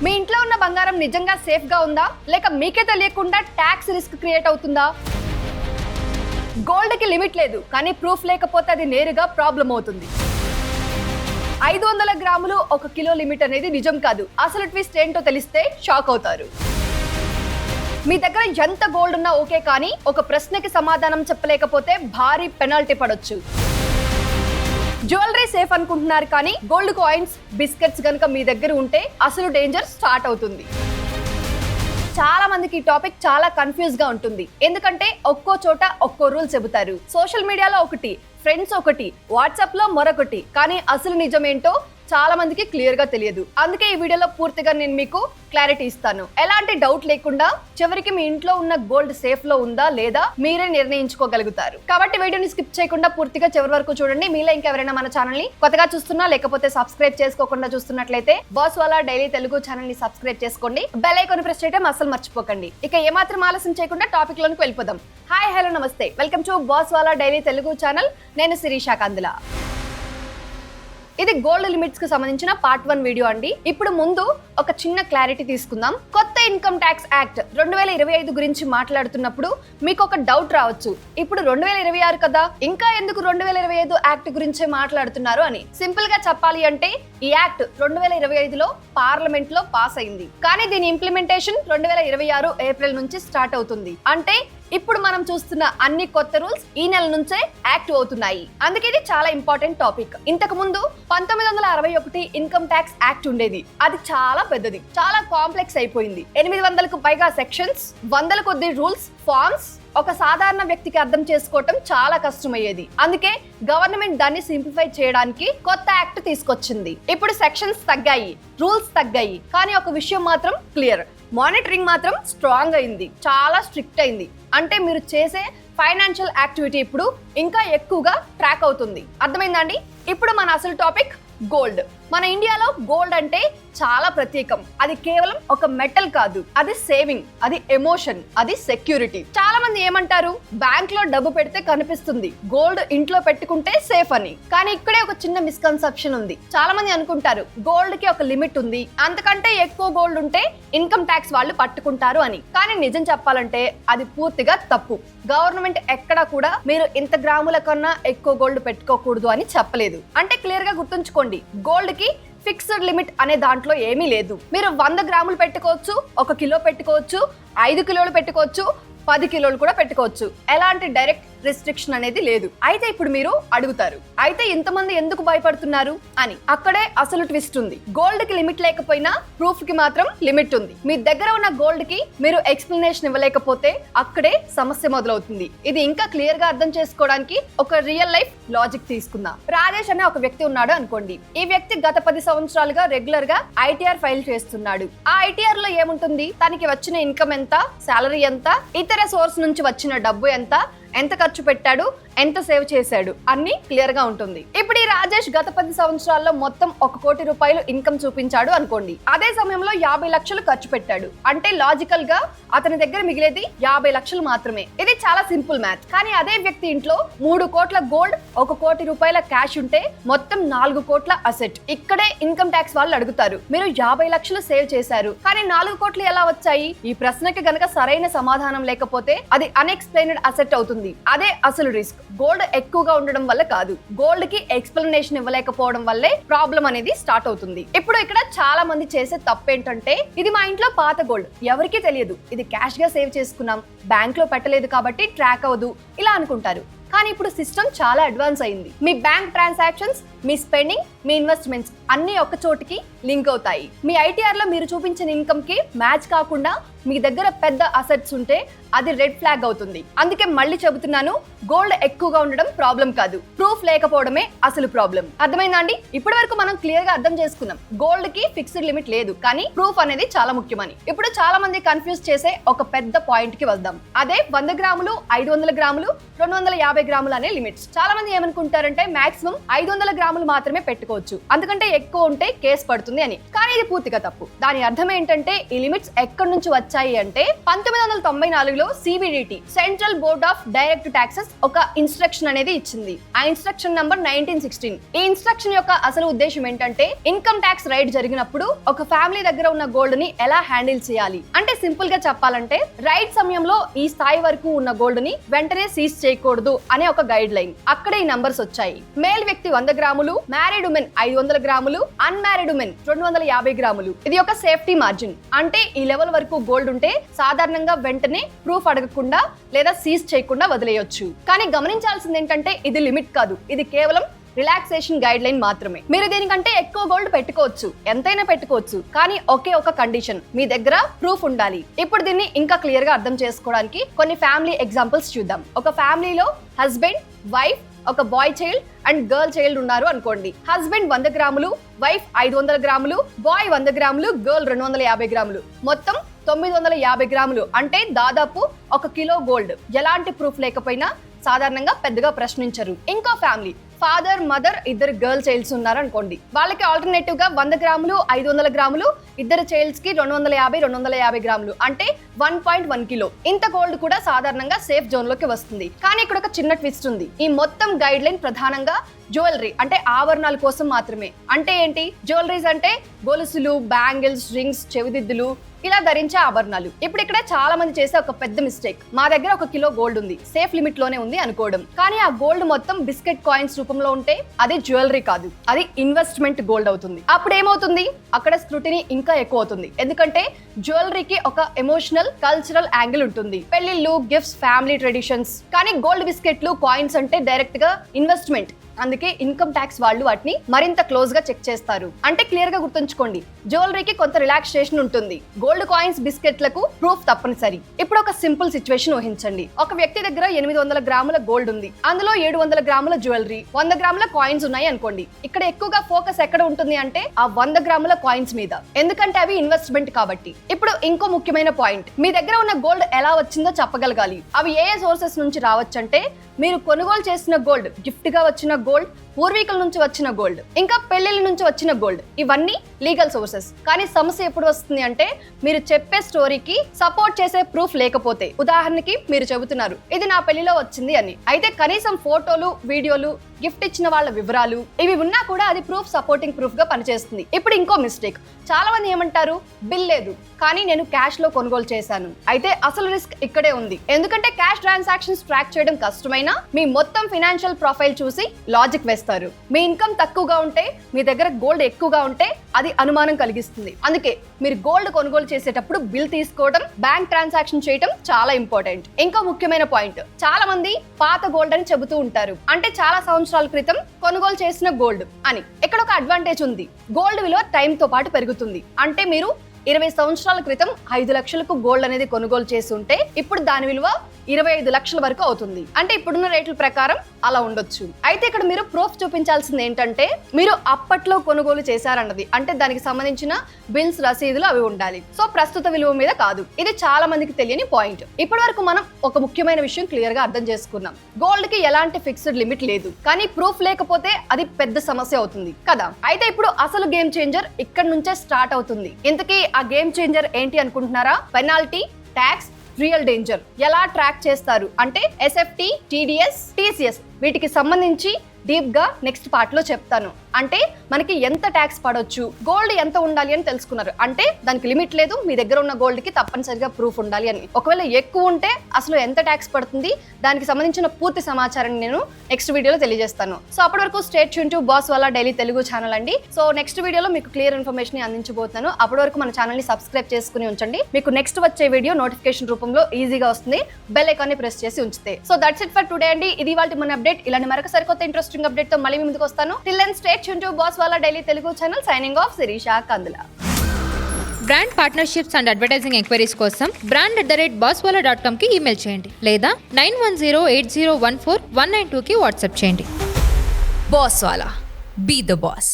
మీ ఇంట్లో ఉన్న బంగారం నిజంగా సేఫ్ గా ఉందా లేక మీకే తెలియకుండా ట్యాక్స్ రిస్క్ క్రియేట్ అవుతుందా? గోల్డ్ కి లిమిట్ లేదు, కానీ ప్రూఫ్ లేకపోతే అది నేరుగా ప్రాబ్లం అవుతుంది. 500 గ్రాములు 1 కిలో లిమిట్ అనేది నిజం కాదు. అసలు ట్విస్ట్ ఏంటో తెలిస్తే షాక్ అవుతారు. మీ దగ్గర ఎంత గోల్డ్ ఉన్నా ఓకే, కానీ ఒక ప్రశ్నకి సమాధానం చెప్పలేకపోతే భారీ పెనాల్టీ పడొచ్చు. జ్యువెలరీ సేఫ్ అనుకుంటున్నారు, కానీ గోల్డ్ కాయిన్స్, బిస్కెట్స్ గనుక మీ దగ్గర ఉంటే అసలు డేంజర్ స్టార్ట్ అవుతుంది. చాలా మందికి ఈ టాపిక్ చాలా కన్ఫ్యూజ్ గా ఉంటుంది. ఎందుకంటే ఒక్కో చోట ఒక్కో రూల్ చెబుతారు. సోషల్ మీడియాలో ఒకటి, ఫ్రెండ్స్ ఒకటి, వాట్సాప్ లో మరొకటి, కానీ అసలు నిజమేంటో చాలా మందికి క్లియర్ గా తెలియదు. అందుకే ఈ వీడియోలో పూర్తిగా నేను మీకు క్లారిటీ ఇస్తాను. ఎలాంటి డౌట్ లేకుండా చివరికి మీ ఇంట్లో ఉన్న గోల్డ్ సేఫ్ లో ఉందా లేదా మీరే నిర్ణయించుకోగలుగుతారు. కాబట్టి వీడియోని స్కిప్ చేయకుండా పూర్తిగా చివరి వరకు చూడండి. మీలో ఇంకెవరైనా మన ఛానల్ ని కొత్తగా చూస్తున్నా లేకపోతే సబ్స్క్రైబ్ చేసుకోకుండా చూస్తున్నట్లయితే బాస్వాలా డైలీ తెలుగు ఛానల్ ని సబ్స్క్రైబ్ చేసుకోండి. బెల్ ఐకాన్ ప్రెస్ చేయడం అసలు మర్చిపోకండి. ఇక ఏమాత్రం ఆలస్యం చేయకుండా టాపిక్ లోనికి వెళ్ళిపోదాం. Hi, hello, namaste, welcome to Baswala daily Telugu channel. నేను శిరీష కందుల. ఇది గోల్డ్ లిమిట్స్ కి సంబంధించిన పార్ట్ 1 వీడియో అండి. ఇప్పుడు ముందు ఒక చిన్న క్లారిటీ తీసుకుందాం. కొత్త ఇన్కమ్ ట్యాక్స్ యాక్ట్ 2025 గురించి మాట్లాడుతున్నప్పుడు మీకు ఒక డౌట్ రావచ్చు, ఇప్పుడు 2026 కదా, ఇంకా ఎందుకు 2025 యాక్ట్ గురించే మాట్లాడుతున్నారు అని. సింపుల్ గా చెప్పాలి అంటే ఈ యాక్ట్ 2025లో పార్లమెంట్ లో పాస్ అయింది, కానీ దీని ఇంప్లిమెంటేషన్ 2026 ఏప్రిల్ నుంచి స్టార్ట్ అవుతుంది. అంటే ఇప్పుడు మనం చూస్తున్న అన్ని కొత్త రూల్స్ ఈ నెల నుంచే యాక్టివ్ అవుతున్నాయి. అందుకే ఇది చాలా ఇంపార్టెంట్ టాపిక్. ఇంతకు ముందు 1961 ఇన్కమ్ ట్యాక్స్ యాక్ట్ ఉండేది. అది చాలా పెద్దది, చాలా కాంప్లెక్స్ అయిపోయింది. 800కు పైగా సెక్షన్స్, 100 కొద్ది రూల్స్, ఫార్మ్స్. ఒక సాధారణ వ్యక్తికి అర్థం చేసుకోవటం చాలా కష్టమయ్యేది. అందుకే గవర్నమెంట్ దాన్ని సింప్లిఫై చేయడానికి కొత్త యాక్ట్ తీసుకొచ్చింది. ఇప్పుడు సెక్షన్స్ తగ్గాయి, రూల్స్ తగ్గాయి, కానీ ఒక విషయం మాత్రం క్లియర్, మానిటరింగ్ మాత్రం స్ట్రాంగ్ అయింది, చాలా స్ట్రిక్ట్ అయింది. అంటే మీరు చేసే ఫైనాన్షియల్ యాక్టివిటీ ఇప్పుడు ఇంకా ఎక్కువగా ట్రాక్ అవుతుంది. అర్థమైందండి? ఇప్పుడు మన అసలు టాపిక్ గోల్డ్. మన ఇండియాలో గోల్డ్ అంటే చాలా ప్రత్యేకం. అది కేవలం ఒక మెటల్ కాదు, అది సేవింగ్, అది ఎమోషన్, అది సెక్యూరిటీ. చాలా మంది ఏమంటారు, బ్యాంక్ లో డబ్బు పెడితే కనిపిస్తుంది, గోల్డ్ ఇంట్లో పెట్టుకుంటే సేఫ్ అని. కానీ ఇక్కడే ఒక చిన్న మిస్కన్సెప్షన్ ఉంది. చాలా మంది అనుకుంటారు గోల్డ్ కి ఒక లిమిట్ ఉంది, అంతకంటే ఎక్కువ గోల్డ్ ఉంటే ఇన్కమ్ ట్యాక్స్ వాళ్ళు పట్టుకుంటారు అని. కానీ నిజం చెప్పాలంటే అది పూర్తిగా తప్పు. గవర్నమెంట్ ఎక్కడా కూడా మీరు ఇంత గ్రాముల కన్నా ఎక్కువ గోల్డ్ పెట్టుకోకూడదు అని చెప్పలేదు. అంటే క్లియర్ గా గుర్తుంచుకోండి, గోల్డ్ కి ఫిక్స్డ్ లిమిట్ అనే దాంట్లో ఏమీ లేదు. మీరు 100 గ్రాములు పెట్టుకోవచ్చు, 1 కిలో పెట్టుకోవచ్చు, 5 కిలోలు పెట్టుకోవచ్చు, 10 కిలోలు కూడా పెట్టుకోవచ్చు. ఎలాంటి డైరెక్ట్ రిస్ట్రిక్షన్ అనేది లేదు. అయితే ఇప్పుడు మీరు అడుగుతారు, అయితే ఇంతమంది ఎందుకు భయపడుతున్నారు అని. అక్కడే అసలు ట్విస్ట్ ఉంది. గోల్డ్ కి లిమిట్ లేకపోయినా ప్రూఫ్ కి మాత్రం లిమిట్ ఉంది. మీ దగ్గర ఉన్న గోల్డ్ కి మీరు ఎక్స్ప్లెనేషన్ ఇవ్వలేకపోతే అక్కడే సమస్య మొదలవుతుంది. ఇది ఇంకా క్లియర్ గా అర్థం చేసుకోవడానికి ఒక రియల్ లైఫ్ లాజిక్ తీసుకుందాం. రాజేష్ అనే ఒక వ్యక్తి ఉన్నాడు అనుకోండి. ఈ వ్యక్తి గత 10 సంవత్సరాలుగా రెగ్యులర్ గా ఐటీఆర్ ఫైల్ చేస్తున్నాడు. ఆ ఐటీఆర్ లో ఏముంటుంది, తనకి వచ్చిన ఇన్కమ్ ఎంత, సాలరీ ఎంత, ఇతర సోర్స్ నుంచి వచ్చిన డబ్బు ఎంత ఖర్చు పెట్టాడు, ఎంత సేవ్ చేశాడు, అన్ని క్లియర్ గా ఉంటుంది. ఇప్పుడు ఈ రాజేష్ గత 10 సంవత్సరాల్లో మొత్తం 1 కోటి రూపాయలు ఇన్కమ్ చూపించాడు అనుకోండి. అదే సమయంలో 50 లక్షలు ఖర్చు పెట్టాడు. అంటే లాజికల్ గా అతని దగ్గర మిగిలేది 50 లక్షలు మాత్రమే. ఇది చాలా సింపుల్ మ్యాథ్. కానీ అదే వ్యక్తి ఇంట్లో 3 కోట్ల గోల్డ్, 1 కోటి రూపాయల క్యాష్ ఉంటే మొత్తం 4 కోట్ల అసెట్. ఇక్కడే ఇన్కమ్ ట్యాక్స్ వాళ్ళు అడుగుతారు, మీరు 50 లక్షలు సేవ్ చేశారు, కానీ 4 కోట్లు ఎలా వచ్చాయి? ఈ ప్రశ్నకి గనక సరైన సమాధానం లేకపోతే అది అన్ఎక్స్ప్లెయిన్డ్ అసెట్ అవుతుంది. అదే అసలు రిస్క్. గోల్డ్ ఎక్కువగా ఉండడం వల్ల కాదు, గోల్డ్ కి ఎక్స్ప్లెనేషన్ ఇవ్వలేకపోవడం వల్లే ప్రాబ్లం అనేది స్టార్ట్ అవుతుంది. ఇప్పుడు ఇక్కడ చాలా మంది చేసే తప్పు ఏంటంటే, ఇది మా ఇంట్లో పాత గోల్డ్, ఎవరికీ తెలియదు, ఇది క్యాష్ గా సేవ్ చేసుకున్నాం, బ్యాంక్ లో పెట్టలేదు కాబట్టి ట్రాక్ అవ్వదు, ఇలా అనుకుంటారు. కానీ ఇప్పుడు సిస్టమ్ చాలా అడ్వాన్స్ అయింది. మీ బ్యాంక్ ట్రాన్సాక్షన్స్, మీ స్పెండింగ్, మీ ఇన్వెస్ట్మెంట్స్ అన్ని ఒక చోటికి లింక్ అవుతాయి. మీ ఐటీఆర్ లో మీరు చూపించిన ఇన్కమ్ కి మ్యాచ్ కాకుండా మీ దగ్గర పెద్ద అసెట్స్ ఉంటే అది రెడ్ ఫ్లాగ్ అవుతుంది. అందుకే మళ్ళీ చెబుతున్నాను, గోల్డ్ ఎక్కువగా ఉండడం ప్రాబ్లం కాదు, ప్రూఫ్ లేకపోవడమే అసలు ప్రాబ్లం. అర్థమైందా అండి? ఇప్పటి వరకు మనం క్లియర్ గా అర్థం చేసుకున్నాం, గోల్డ్ కి ఫిక్స్డ్ లిమిట్ లేదు, కానీ ప్రూఫ్ అనేది చాలా ముఖ్యమని. ఇప్పుడు చాలా మంది కన్ఫ్యూజ్ చేసే ఒక పెద్ద పాయింట్ కి వెళ్దాం. అదే 100 గ్రాములు, 500 గ్రాములు, 250 గ్రాములు అనే లిమిట్స్. చాలా మంది ఏమనుకుంటారంటే మాక్సిమం 500 గ్రాములు మాత్రమే పెట్టుకోవచ్చు, అందుకంటే ఎక్కువ ఉంటే కేసు పడుతుంది అని. కానీ ఇది పూర్తిగా తప్పు. దాని అర్థం ఏంటంటే ఈ లిమిట్స్ ఎక్కడి నుంచి వచ్చాయి అంటే 1994లో CBDT central board of direct taxes ఒక ఇన్స్ట్రక్షన్ అనేది ఇచ్చింది. ఆ ఇన్స్ట్రక్షన్ నంబర్ 1916. ఈ ఇన్స్ట్రక్షన్ యొక్క అసలు ఉద్దేశం ఏంటంటే ఇన్కమ్ ట్యాక్స్ రైడ్ జరిగినప్పుడు ఒక ఫ్యామిలీ దగ్గర ఉన్న గోల్డ్ ని ఎలా హ్యాండిల్ చేయాలి అంటే, సింపుల్ గా చెప్పాలంటే రైడ్ సమయంలో ఈ స్థాయి వరకు ఉన్న గోల్డ్ ని వెంటనే సీజ్ చేయకూడదు అనే ఒక గైడ్ లైన్. అక్కడే ఈ నంబర్స్ వచ్చాయి. మేల్ వ్యక్తి 100 గ్రాములు, మ్యారీడ్ ఉమెన్ 500 గ్రాములు, అన్మ్యారీడ్ ఉమెన్ 250 గ్రాములు. ఇది ఒక సేఫ్టీ మార్జిన్. అంటే ఈ లెవెల్ వరకు గోల్డ్ ఉంటే సాధారణంగా వెంటనే ప్రూఫ్ అడగకుండా లేదా సీజ్ చేయకుండా వదిలేయొచ్చు. కానీ గమనించాల్సింది ఏంటంటే ఇది లిమిట్ కాదు, ఇది కేవలం రిలాక్సేషన్ గైడ్ లైన్ మాత్రమే. మీరు దీనికంటే ఎక్కువ గోల్డ్ పెట్టుకోవచ్చు, ఎంతైనా పెట్టుకోవచ్చు, కానీ ఒకే ఒక కండిషన్, మీ దగ్గర ప్రూఫ్ ఉండాలి. ఇప్పుడు దీన్ని ఇంకా క్లియర్ గా అర్థం చేసుకోవడానికి కొన్ని ఫ్యామిలీ ఎగ్జాంపుల్స్ చూద్దాం. ఒక ఫ్యామిలీలో హస్బెండ్, వైఫ్, ఒక bye child and girl child ఉన్నారు అనుకోండి. హస్బెండ్ 100 గ్రాములు, వైఫ్ 500 గ్రాములు, బాయ్ 100 గ్రాములు, గర్ల్ 250 గ్రాములు, మొత్తం 950 గ్రాములు. అంటే దాదాపు 1 కిలో గోల్డ్. ఎలాంటి ప్రూఫ్ లేకపోయినా సాధారణంగా పెద్దగా ప్రశ్నించరు. ఇంకో ఫ్యామిలీ, ఫాదర్, మదర్, ఇద్దరు గర్ల్ చైల్డ్స్ ఉన్నారు అనుకోండి. వాళ్ళకి ఆల్టర్నేటివ్ గా 100 గ్రాములు, 500 గ్రాములు, ఇద్దరు చైల్డ్స్ కి 250 గ్రాములు, అంటే 1.1 కిలో. ఇంత గోల్డ్ కూడా సాధారణంగా సేఫ్ జోన్ లోకి వస్తుంది. కానీ ఇక్కడ ఒక చిన్న ట్విస్ట్ ఉంది. ఈ మొత్తం గైడ్ లైన్ ప్రధానంగా జ్యువెలరీ అంటే ఆభరణాల కోసం మాత్రమే. అంటే ఏంటి? జ్యువెలరీస్ అంటే గొలుసులు, బ్యాంగిల్స్, రింగ్స్, చెవిదిద్దులు, ఇలా ధరించే ఆభరణాలు. ఇప్పుడు ఇక్కడ చాలా మంది చేసే ఒక పెద్ద మిస్టేక్, మా దగ్గర 1 కిలో గోల్డ్ ఉంది, సేఫ్ లిమిట్ లోనే ఉంది అనుకోవడం. కానీ ఆ గోల్డ్ మొత్తం బిస్కెట్ కాయిన్స్ రూపంలో ఉంటే అది జ్యువెలరీ కాదు, అది ఇన్వెస్ట్మెంట్ గోల్డ్ అవుతుంది. అప్పుడు ఏమవుతుంది? అక్కడ స్క్రూటినీ ఇంకా ఎక్కువ అవుతుంది. ఎందుకంటే జ్యువెలరీకి ఒక ఎమోషనల్, కల్చరల్ యాంగిల్ ఉంటుంది. పెళ్లిళ్ళు, గిఫ్ట్స్, ఫ్యామిలీ ట్రెడిషన్స్. కానీ గోల్డ్ బిస్కెట్లు, కాయిన్స్ అంటే డైరెక్ట్ గా ఇన్వెస్ట్మెంట్. అందుకే ఇన్కమ్ ట్యాక్స్ వాళ్ళు వాటిని మరింత క్లోజ్ గా చెక్ చేస్తారు. అంటే క్లియర్ గా గుర్తుంచుకోండి, జ్యువెలరీకి కొంత రిలాక్సేషన్ ఉంటుంది, గోల్డ్ కాయిన్స్, బిస్కెట్లకు ప్రూఫ్ తప్పనిసరి. ఇప్పుడు ఒక సింపుల్ సిచ్యువేషన్ ఊహించండి. ఒక వ్యక్తి దగ్గర 800 గ్రాముల గోల్డ్ ఉంది, అందులో 700 గ్రాముల జ్యువెలరీ, 100 గ్రాముల కాయిన్స్ ఉన్నాయి అనుకోండి. ఇక్కడ ఎక్కువగా ఫోకస్ ఎక్కడ ఉంటుంది అంటే ఆ 100 గ్రాముల కాయిన్స్ మీద, ఎందుకంటే అవి ఇన్వెస్ట్మెంట్ కాబట్టి. ఇప్పుడు ఇంకో ముఖ్యమైన పాయింట్, మీ దగ్గర ఉన్న గోల్డ్ ఎలా వచ్చిందో చెప్పగలగాలి. అవి ఏ సోర్సెస్ నుంచి రావచ్చు అంటే, మీరు కొనుగోలు చేసిన గోల్డ్, గిఫ్ట్ గా వచ్చిన గోల్డ్, పూర్వీకుల నుంచి వచ్చిన గోల్డ్, ఇంకా పెళ్లిళ్ళ నుంచి వచ్చిన గోల్డ్, ఇవన్నీ లీగల్ సోర్సెస్. కానీ సమస్య ఎప్పుడు వస్తుంది అంటే, మీరు చెప్పే స్టోరీకి సపోర్ట్ చేసే ప్రూఫ్ లేకపోతే. ఉదాహరణకి మీరు చెబుతున్నారు ఇది నా పెళ్లిలో వచ్చింది అని, అయితే కనీసం ఫోటోలు, వీడియోలు, గిఫ్ట్ ఇచ్చిన వాళ్ళ వివరాలు ఇవి ఉన్నా కూడా అది ప్రూఫ్, సపోర్టింగ్ ప్రూఫ్ గా పనిచేస్తుంది. ఇప్పుడు ఇంకో మిస్టేక్, చాలా మంది ఏమంటారు, బిల్ లేదు కానీ నేను క్యాష్ లో కొనుగోలు చేశాను. అయితే అసలు రిస్క్ ఇక్కడే ఉంది. ఎందుకంటే క్యాష్ ట్రాన్సాక్షన్స్ ట్రాక్ చేయడం కష్టమైనా మీ మొత్తం ఫైనాన్షియల్ ప్రొఫైల్ చూసి లాజిక్ వేస్తారు. మీ ఇన్కమ్ తక్కువగా ఉంటే, మీ దగ్గర గోల్డ్ ఎక్కువగా ఉంటే అది అనుమానం కలిగిస్తుంది. అందుకే మీరు గోల్డ్ కొనుగోలు చేసేటప్పుడు బిల్ తీసుకోవడం, బ్యాంక్ ట్రాన్సాక్షన్ చేయడం చాలా ఇంపార్టెంట్. ఇంకో ముఖ్యమైన పాయింట్, చాలా మంది పాత గోల్డ్ అని చెబుతూ ఉంటారు. అంటే చాలా సంవత్సరాల క్రితం కొనుగోలు చేసిన గోల్డ్ అని. ఇక్కడ ఒక అడ్వాంటేజ్ ఉంది, గోల్డ్ విలువ టైం తో పాటు పెరుగుతుంది. అంటే మీరు 20 సంవత్సరాల క్రితం 5 లక్షలకు గోల్డ్ అనేది కొనుగోలు చేసి ఉంటే ఇప్పుడు దాని విలువ 25 లక్షల వరకు అవుతుంది. అంటే ఇప్పుడున్న రేట్ల ప్రకారం అలా ఉండొచ్చు. అయితే ఇక్కడ మీరు ప్రూఫ్ చూపించాల్సింది ఏంటంటే, మీరు అప్పట్లో కొనుగోలు చేశారన్నది. అంటే దానికి సంబంధించిన బిల్స్, రసీదులు అవి ఉండాలి. సో ప్రస్తుత విలువ మీద కాదు. ఇది చాలా మందికి తెలియని పాయింట్. ఇప్పటి వరకు మనం ఒక ముఖ్యమైన విషయం క్లియర్ గా అర్థం చేసుకున్నాం. గోల్డ్ కి ఎలాంటి ఫిక్స్డ్ లిమిట్ లేదు, కానీ ప్రూఫ్ లేకపోతే అది పెద్ద సమస్య అవుతుంది కదా. అయితే ఇప్పుడు అసలు గేమ్ చేంజర్ ఇక్కడ నుంచే స్టార్ట్ అవుతుంది. ఇంతకీ ఆ గేమ్ చేంజర్ ఏంటి అనుకుంటున్నారా? పెనాల్టీ, ట్యాక్స్, రియల్ డేంజర్ ఎలా ట్రాక్ చేస్తారు అంటే SFT, TDS, TCS వీటికి సంబంధించి డీప్ గా నెక్స్ట్ పార్ట్ లో చెప్తాను. అంటే మనకి ఎంత ట్యాక్స్ పడొచ్చు, గోల్డ్ ఎంత ఉండాలి అని తెలుసుకున్నారు. అంటే దానికి లిమిట్ లేదు, మీ దగ్గర ఉన్న గోల్డ్ కి తప్పనిసరిగా ప్రూఫ్ ఉండాలి అని. ఒకవేళ ఎక్కువ ఉంటే అసలు ఎంత ట్యాక్స్ పడుతుంది, దానికి సంబంధించిన పూర్తి సమాచారాన్ని నేను నెక్స్ట్ వీడియోలో తెలియజేస్తాను. సో అప్పటి వరకు stay tuned to boss Wala daily Telugu channel అండి. సో నెక్స్ట్ వీడియోలో మీకు క్లియర్ ఇన్ఫర్మేషన్ అందించబోతున్నాను. అప్పటి వరకు మన ఛానల్ ని సబ్స్క్రైబ్ చేసుకుని ఉంచండి. మీకు నెక్స్ట్ వచ్చే వీడియో నోటిఫికేషన్ రూపంలో ఈజీగా వస్తుంది, బెల్ ఐకాన్ ని ప్రెస్ చేసి ఉంచితే. So that's it for today అండి. ఇది ఇవాల్టి మన అప్డేట్. ఇలాంటి మరొక సరికొత్త ఇంట్రెస్టింగ్ అప్డేట్ తో మళ్ళీ ముందుకు వస్తాను. Till then stay tuned to boss Wala daily Telugu channel. Signing off, Shirisha Kandula. Brand partnerships and advertising enquiries కోసం brand@bosswala.com కి ఈమెయిల్ చేయండి లేదా 9108014192 కి వాట్సాప్ చేయండి. Boss wala, be the boss.